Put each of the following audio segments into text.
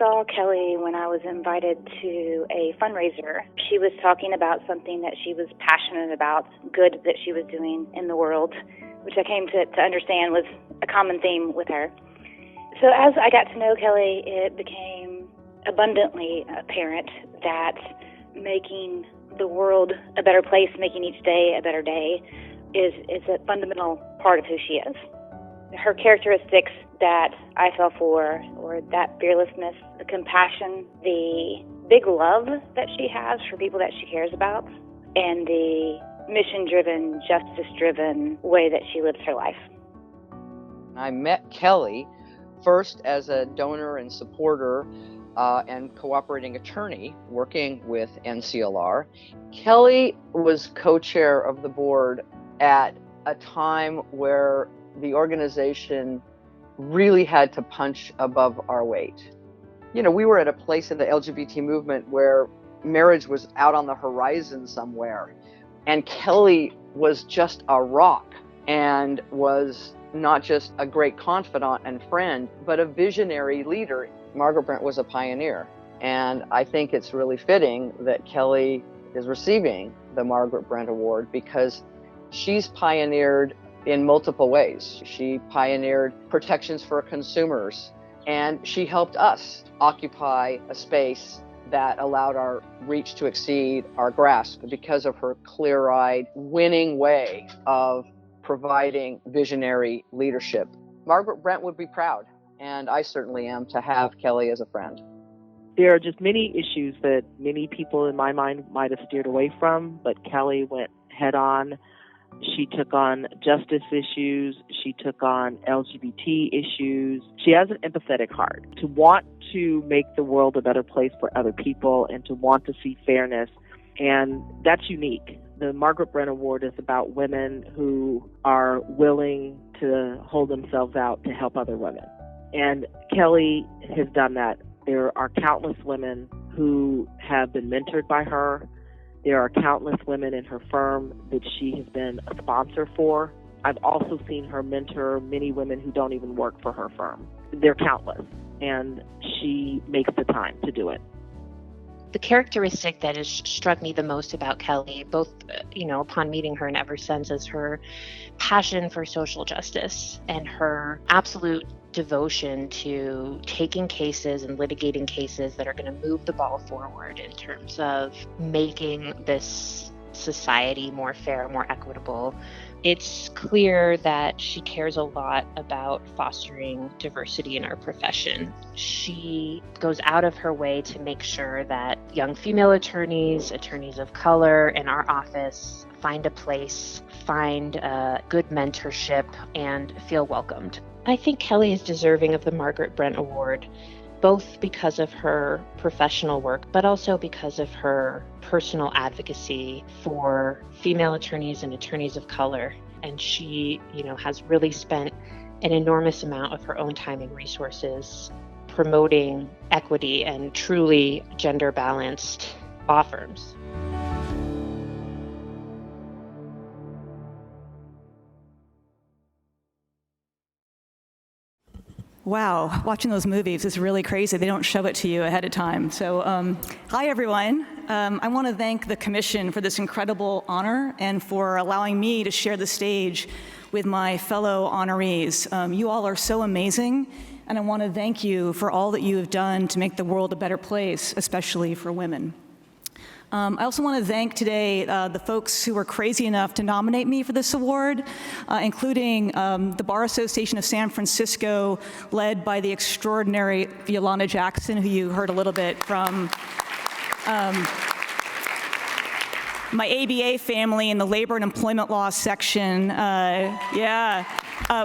saw Kelly when I was invited to a fundraiser. She was talking about something that she was passionate about, good that she was doing in the world, which I came to understand was a common theme with her. So as I got to know Kelly, it became abundantly apparent that making the world a better place, making each day a better day, is a fundamental part of who she is. Her characteristics that I fell for were that fearlessness, the compassion, the big love that she has for people that she cares about, and the mission-driven, justice-driven way that she lives her life. I met Kelly first as a donor and supporter and cooperating attorney working with NCLR. Kelly was co-chair of the board at a time where the organization really had to punch above our weight. You know, we were at a place in the LGBT movement where marriage was out on the horizon somewhere, and Kelly was just a rock and was not just a great confidant and friend, but a visionary leader. Margaret Brent was a pioneer, and I think it's really fitting that Kelly is receiving the Margaret Brent Award because she's pioneered in multiple ways. She pioneered protections for consumers, and she helped us occupy a space that allowed our reach to exceed our grasp because of her clear-eyed, winning way of providing visionary leadership. Margaret Brent would be proud, and I certainly am, to have Kelly as a friend. There are just many issues that many people in my mind might have steered away from, but Kelly went head on. She took on justice issues. She took on LGBT issues. She has an empathetic heart to want to make the world a better place for other people and to want to see fairness. And that's unique. The Margaret Brent Award is about women who are willing to hold themselves out to help other women. And Kelly has done that. There are countless women who have been mentored by her. There are countless women in her firm that she has been a sponsor for. I've also seen her mentor many women who don't even work for her firm. They're countless, and she makes the time to do it. The characteristic that has struck me the most about Kelly, both, upon meeting her and ever since, is her passion for social justice and her absolute devotion to taking cases and litigating cases that are going to move the ball forward in terms of making this society more fair, more equitable. It's clear that she cares a lot about fostering diversity in our profession. She goes out of her way to make sure that young female attorneys, attorneys of color in our office find a place, find a good mentorship, and feel welcomed. I think Kelly is deserving of the Margaret Brent Award, both because of her professional work, but also because of her personal advocacy for female attorneys and attorneys of color. And she, has really spent an enormous amount of her own time and resources promoting equity and truly gender-balanced law firms. Wow, watching those movies is really crazy. They don't show it to you ahead of time. So, hi everyone. I want to thank the Commission for this incredible honor and for allowing me to share the stage with my fellow honorees. You all are so amazing, and I want to thank you for all that you have done to make the world a better place, especially for women. I also want to thank today the folks who were crazy enough to nominate me for this award, including the Bar Association of San Francisco, led by the extraordinary Yolanda Jackson, who you heard a little bit from. My ABA family in the Labor and Employment Law section,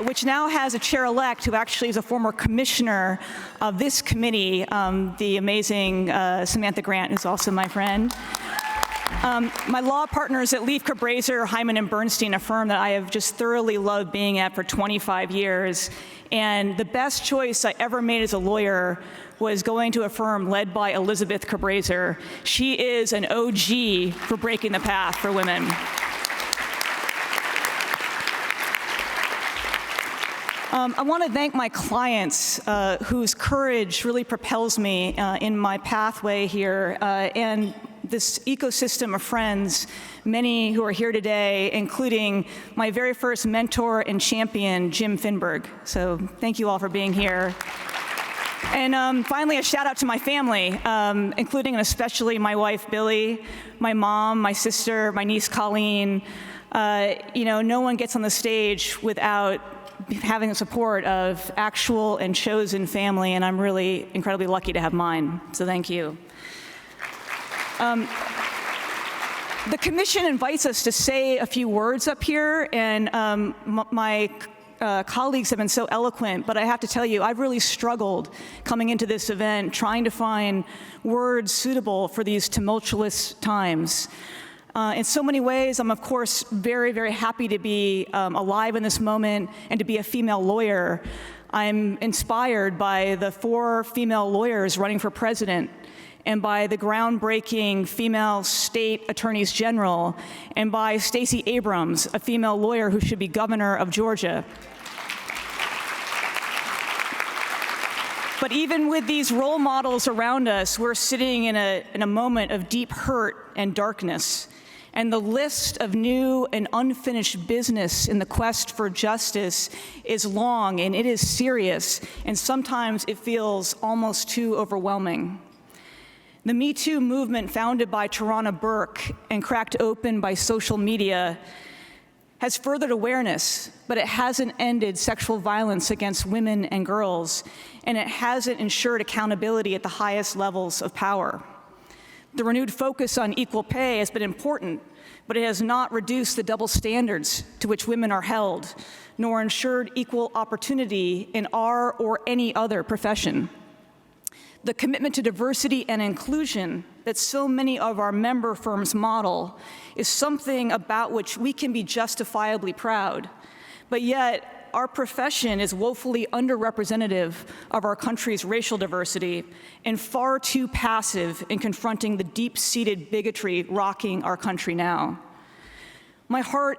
which now has a chair-elect who actually is a former commissioner of this committee, the amazing Samantha Grant, who's also my friend. My law partners at Lieff, Cabraser, Heimann Bernstein, a firm that I have just thoroughly loved being at for 25 years. And the best choice I ever made as a lawyer was going to a firm led by Elizabeth Cabraser. She is an OG for breaking the path for women. I want to thank my clients whose courage really propels me in my pathway here, and this ecosystem of friends, many who are here today, including my very first mentor and champion, Jim Finberg. So thank you all for being here. And finally, a shout out to my family, including and especially my wife, Billy, my mom, my sister, my niece, Colleen. No one gets on the stage without having the support of actual and chosen family, and I'm really incredibly lucky to have mine. So thank you. The commission invites us to say a few words up here, and my colleagues have been so eloquent, but I have to tell you, I've really struggled coming into this event, trying to find words suitable for these tumultuous times. In so many ways, I'm of course very, very happy to be alive in this moment and to be a female lawyer. I'm inspired by the 4 female lawyers running for president, and by the groundbreaking female state attorneys general, and by Stacey Abrams, a female lawyer who should be governor of Georgia. But even with these role models around us, we're sitting in a moment of deep hurt and darkness. And the list of new and unfinished business in the quest for justice is long, and it is serious, and sometimes it feels almost too overwhelming. The Me Too movement, founded by Tarana Burke and cracked open by social media, has furthered awareness, but it hasn't ended sexual violence against women and girls, and it hasn't ensured accountability at the highest levels of power. The renewed focus on equal pay has been important, but it has not reduced the double standards to which women are held, nor ensured equal opportunity in our or any other profession. The commitment to diversity and inclusion that so many of our member firms model is something about which we can be justifiably proud, but yet our profession is woefully underrepresentative of our country's racial diversity and far too passive in confronting the deep-seated bigotry rocking our country now. My heart,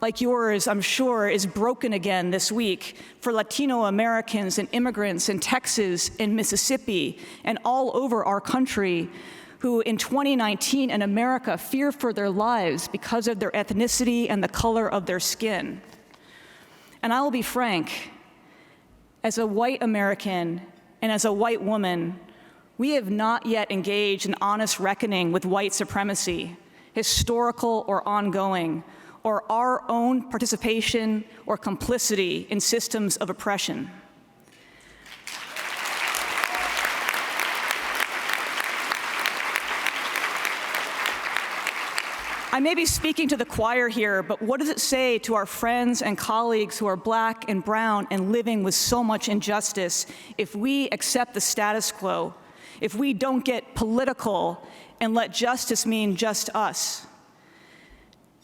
like yours, I'm sure, is broken again this week for Latino Americans and immigrants in Texas and Mississippi and all over our country who in 2019 in America fear for their lives because of their ethnicity and the color of their skin. And I will be frank, as a white American and as a white woman, we have not yet engaged in honest reckoning with white supremacy, historical or ongoing, or our own participation or complicity in systems of oppression. I may be speaking to the choir here, but what does it say to our friends and colleagues who are black and brown and living with so much injustice if we accept the status quo, if we don't get political and let justice mean just us?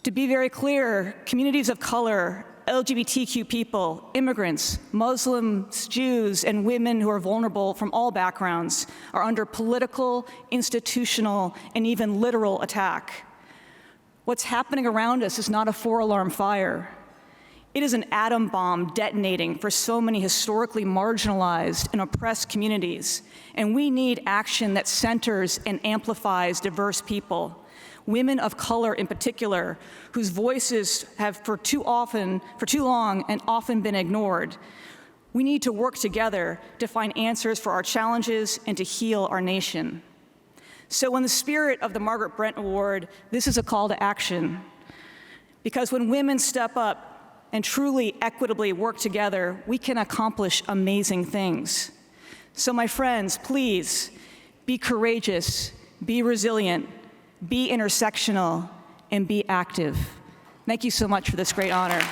To be very clear, communities of color, LGBTQ people, immigrants, Muslims, Jews, and women who are vulnerable from all backgrounds are under political, institutional, and even literal attack. What's happening around us is not a 4-alarm fire. It is an atom bomb detonating for so many historically marginalized and oppressed communities, and we need action that centers and amplifies diverse people, women of color in particular, whose voices have for too long and often been ignored. We need to work together to find answers for our challenges and to heal our nation. So in the spirit of the Margaret Brent Award, this is a call to action. Because when women step up and truly equitably work together, we can accomplish amazing things. So my friends, please be courageous, be resilient, be intersectional, and be active. Thank you so much for this great honor.